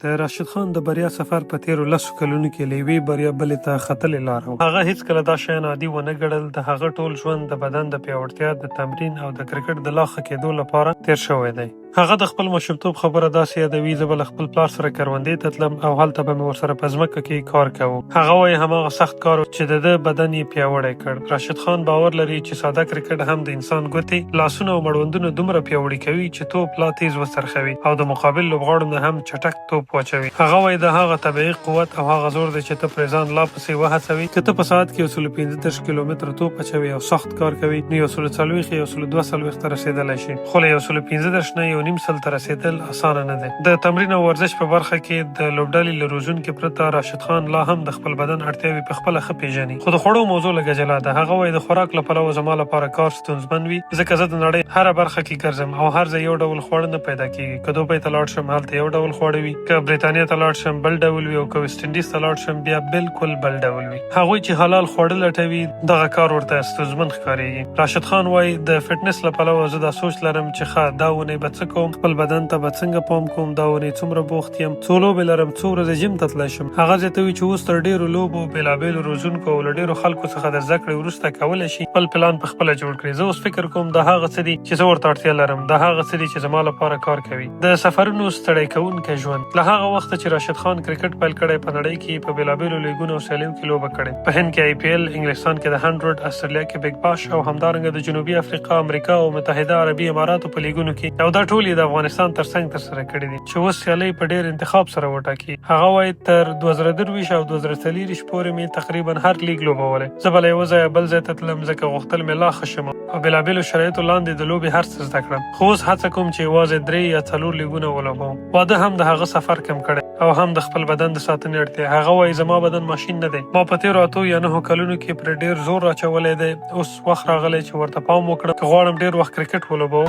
د راشد خان د بریا سفر په تیرو 10 کلونو کې له یوې بریا بلې ته ختلې لار و. هغه هیڅکله دا شیان عادي ونه ګڼل. د هغه ټول ژوند د بدن د پیاوړتیا، د تمرین او د کرکټ د لا ښه کېدو لپاره تیر شوی دی. هغه د خپل ماشومتوب خبره داسې یادوي: زه به له خپل پلار سره کروندې ته تلم او هلته به مې ورسره په ځمکه کې کار کوو. هغه وایي هماغه سخت کار چې د ده بدن یې پیاوړی کړ. راشد خان باور لري چې ساده کرکټ هم د انسان ګوتې، لاسونه او مړوندونه دومره پیاوړي کوي چې توپ لا تیز وڅرخوي او د مقابل لوبغاړو نه هم چټک توپ واچوي. هغه وایي د هغه طبیعي قوت او هغه زور دی چې ته پرې ځان لا پسې وهڅوي. که ته په ساعت کې 135 کیلومتره توپ اچوي او سخت کار کوي، نو 140 یا 142 ته رسېدلی شي. خو له 115 نه 1.5 ته رسېدل اسانه نه دی. د تمرین او ورزش په برخه کې د لوبډلې له روزونکي پرته راشد خان لا هم د خپل بدن اړتیاوې په خپله ښه پېژني. خو د خوړو موضوع لږه جلا ده. هغه وایي د خوراک له پلوه زما لپاره کار ستونزمن وي، ځکه زه د نړۍ هره برخه کې ګرځم او هر ځای یو ډول خواړه نه پیدا کېږي. که دوبۍ ته لاړ شم هلته یو ډول خواړه وي، که برېټانیا ته لاړ شم بل ډول وي، او که ویسټ انډیز ته لاړ شم بیا بالکل بل ډول وي. هغوی چې حلال خواړه لټوي دغه کار ورته ستونزمن ښکارېږي. راشد خان وایي د فټنس له پلوه زه دا سوچ لرم چې ښه دا اونۍ به څه کوم، خپل بدن ته به څنګه پام کوم، دا اونۍ څومره بوخت یم، څو لوبې لرم، څو ورځې جیم ته تللی شم. هغه زیاتوي چې اوس تر ډېرو لوبو، بېلابېلو روزونکو او له ډېرو خلکو څخه د زده کړې وروسته کولی شي خپل پلان په خپله جوړ کړي. زه اوس فکر کوم دا هغه څه دي چې زه ورته اړتیا لرم، دا هغه څه دي چې زما لپاره کار کوي. د سفرونو ستړی کوونکی ژوند. له هغه وخته چې راشد خان کرکټ پیل کړی، په نړۍ کې په بېلابېلو لیګونو او سیالیو کې لوبه کړې. په هند کې IPL، انګلستان کې د 100، استرالیا کې بګ باش او همدارنګه د جنوبي افریقا، امریکا او متحده عربي اماراتو په لیګونو کې، او دا ټول یې د افغانستان ترڅنګ ترسره کړي دي چې اوس سیالۍ په ډېر انتخاب سره وټاکي. هغه وایي تر 2023 او 2024 پورې مې تقریبا هر لیګ لوبولی. زه به له یوه ځایه بل ځای ته تلم ځکه غوښتل مې لا ښه شم او بېلابېلو شرایطو لاندې د لوبې هر څه زده کړم. خو اوس هڅه کوم چې یوازې 3 یا 4 لیګونه ولوبوم. واده هم د هغه سفر کم کړی او هم د خپل بدن د ساتنې اړتیا. هغه وایي زما بدن ماشین نه دی. ما په تېرو 8 یا 9 کلونو کې پرې ډېر زور راچولی دی. اوس وخت راغلی چې ورته پام وکړم که غواړم ډېر وخت کرکټ ولوبوم.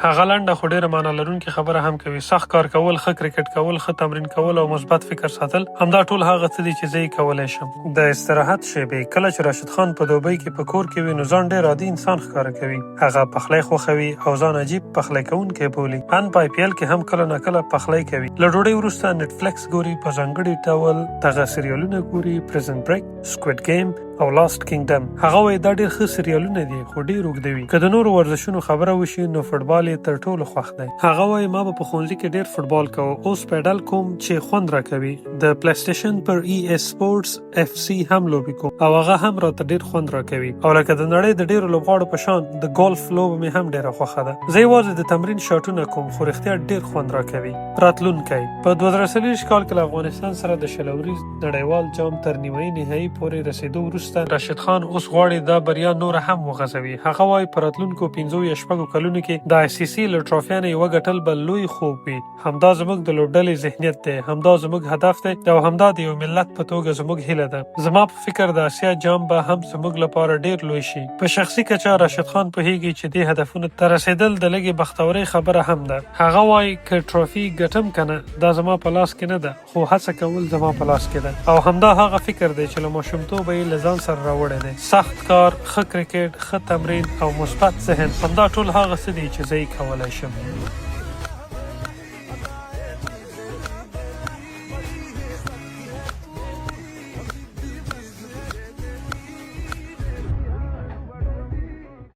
هغه لنډه خو ډېره معنا لرونکې خبره هم کوي: سخت کار کول، ښه کرکټ کول، ښه تمرین کول او مثبت فکر ساتل، همدا ټول هغه څه دي چې زه یې کولی شم. د استراحت شیبې. کله چې راشد خان په دوبۍ کې په کور کې وي، نو ځان ډېر عادي انسان ښکاره کوي. هغه پخلی خوښوي او ځان عجیب پخلی کوونکی بولي. ان په IPL کې هم کله ناکله پخلی کوي. له ډوډۍ وروسته نټفلکس ګوري، په ځانګړي ډول دغه سریالونه ګوري: پریزن بریک، سکویډ گیم او لاست کینګډم. هغه وایي دا ډېر ښه سریالونه دي خو ډېر اوږده وي. که د نورو ورزشونو خبره وشي نو فوټبال یې تر ټولو خوښ دی. هغه وایي ما به په ښوونځي کې ډېر فوټبال کوم، اوس پیډل کوم چې خوند راکوي. د پلی سټیشن پر EA سپورټس FC هم لوبې کوم او هغه هم راته ډېر خوند راکوي. او لکه د نړۍ د ډېرو لوبغاړو په شان د ګولف لوبه مې هم ډېره خوښه ده. زه یوازې د تمرین شاټونه کوم خو رښتیا ډېر خوند راکوي. راتلونکی. په 2024 کال کې له افغانستان سره د شلوريز نړیوال جام تر نیمایي نهایي پورې رسېدو وروسته راشد خان اوس غواړي دا بریا نوره هم وغځوي. هغه وایي په راتلونکو 5 یا 6 کلونو کې د ICC له ټرافیانو یوه ګټل به لوی خوب وي. همدا زموږ د لوبډلې ذهنیت دی، همدا زموږ هدف دی او همدا د یو ملت په توګه زموږ هیله ده. زما په فکر د آسیا جام به هم زموږ لپاره ډېر لوی شي. په شخصي کچه راشد خان پوهیږي چې دې هدفونو ته رسېدل د لږې بختورۍ خبره هم ده. هغه وایي که ټرافي ګټم کنه دا زما په لاس کې نه ده، خو هڅه کول زما په لاس کې ده. او همدا هغه فکر دی چې له ماشومتوبه یې له ځان سره راوړی دی. سخت کار، ښه کرکټ، ښه تمرین او مثبت ذهن، همدا ټول هغه څه دي چې زه یې کولی شم.